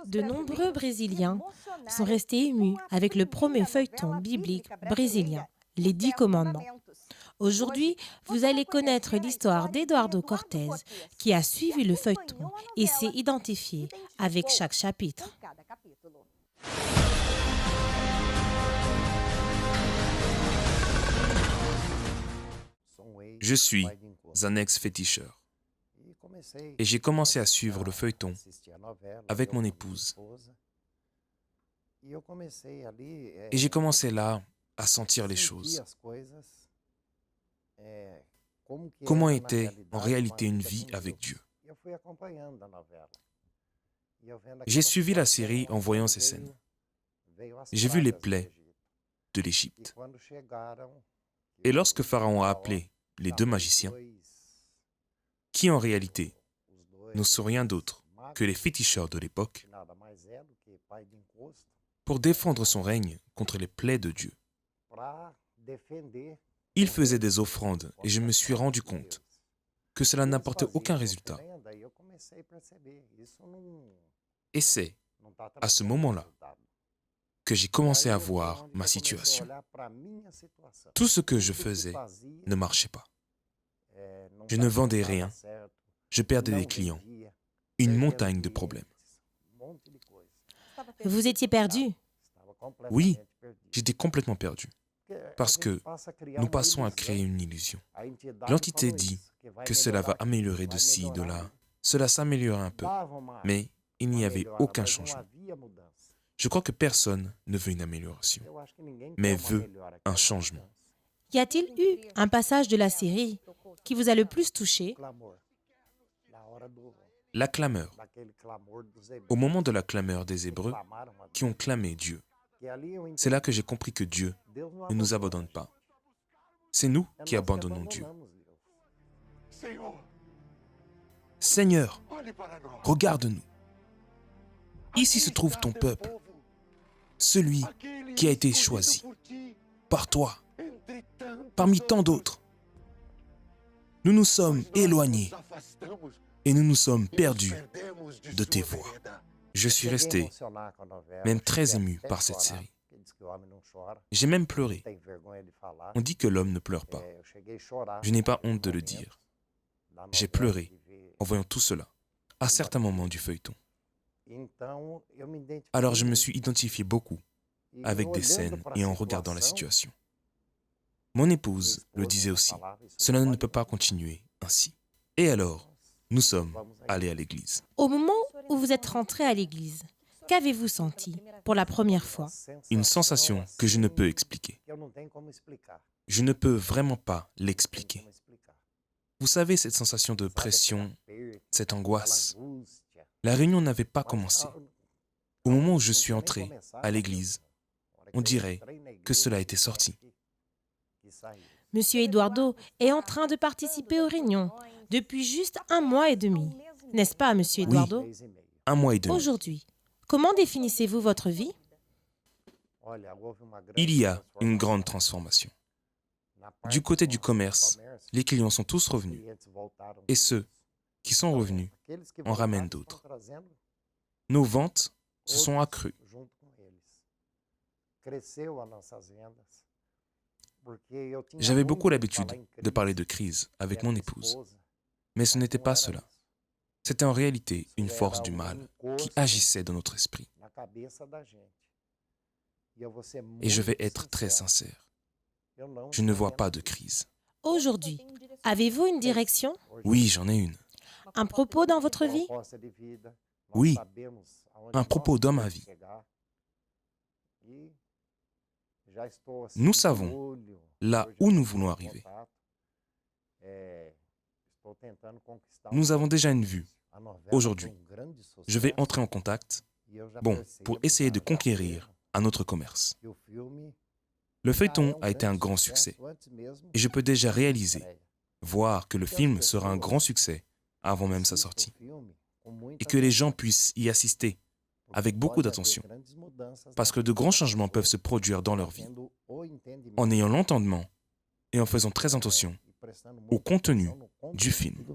De nombreux Brésiliens sont restés émus avec le premier feuilleton biblique brésilien, les 10 commandements. Aujourd'hui, vous allez connaître l'histoire d'Eduardo Cortés, qui a suivi le feuilleton et s'est identifié avec chaque chapitre. Je suis un ex-féticheur et j'ai commencé à suivre le feuilleton avec mon épouse. Et j'ai commencé là à sentir les choses. Comment était en réalité une vie avec Dieu? J'ai suivi la série en voyant ces scènes. J'ai vu les plaies de l'Égypte. Et lorsque Pharaon a appelé les 2 magiciens, qui en réalité ne sont rien d'autre que les féticheurs de l'époque, pour défendre son règne contre les plaies de Dieu, il faisait des offrandes et je me suis rendu compte que cela n'apportait aucun résultat. Et c'est à ce moment-là que j'ai commencé à voir ma situation. Tout ce que je faisais ne marchait pas. Je ne vendais rien, je perdais des clients, une montagne de problèmes. Vous étiez perdu. Oui, j'étais complètement perdu, parce que nous passons à créer une illusion. L'entité dit que cela va améliorer de ci, de là. Cela s'améliorait un peu, mais il n'y avait aucun changement. Je crois que personne ne veut une amélioration, mais veut un changement. Y a-t-il eu un passage de la série qui vous a le plus touché? La clameur. Au moment de la clameur des Hébreux qui ont clamé Dieu, c'est là que j'ai compris que Dieu ne nous abandonne pas. C'est nous qui abandonnons Dieu. Seigneur, regarde-nous. Ici se trouve ton peuple, celui qui a été choisi par toi, parmi tant d'autres. Nous nous sommes éloignés et nous nous sommes perdus de tes voies. Je suis resté même très ému par cette série. J'ai même pleuré. On dit que l'homme ne pleure pas. Je n'ai pas honte de le dire. J'ai pleuré en voyant tout cela, à certains moments du feuilleton. Alors je me suis identifié beaucoup avec des scènes et en regardant la situation. Mon épouse le disait aussi, cela ne peut pas continuer ainsi. Et alors, nous sommes allés à l'église. Au moment où vous êtes rentré à l'église, qu'avez-vous senti pour la première fois? Une sensation que je ne peux expliquer. Je ne peux vraiment pas l'expliquer. Vous savez, cette sensation de pression, cette angoisse. La réunion n'avait pas commencé. Au moment où je suis entré à l'église, on dirait que cela était sorti. Monsieur Eduardo est en train de participer aux réunions depuis juste 1 mois et demi. N'est-ce pas, Monsieur Eduardo? Oui, 1 mois et demi. Aujourd'hui, comment définissez-vous votre vie? Il y a une grande transformation. Du côté du commerce, les clients sont tous revenus. Et ceux qui sont revenus en ramènent d'autres. Nos ventes se sont accrues. J'avais beaucoup l'habitude de parler de crise avec mon épouse. Mais ce n'était pas cela. C'était en réalité une force du mal qui agissait dans notre esprit. Et je vais être très sincère. Je ne vois pas de crise. Aujourd'hui, avez-vous une direction? Oui, j'en ai une. Un propos dans votre vie? Oui, un propos dans ma vie. Nous savons là où nous voulons arriver. Nous avons déjà une vue. Aujourd'hui, je vais entrer en contact, pour essayer de conquérir un autre commerce. Le feuilleton a été un grand succès. Et je peux déjà réaliser, voir que le film sera un grand succès avant même sa sortie. Et que les gens puissent y assister avec beaucoup d'attention. Parce que de grands changements peuvent se produire dans leur vie. En ayant l'entendement et en faisant très attention au contenu du film.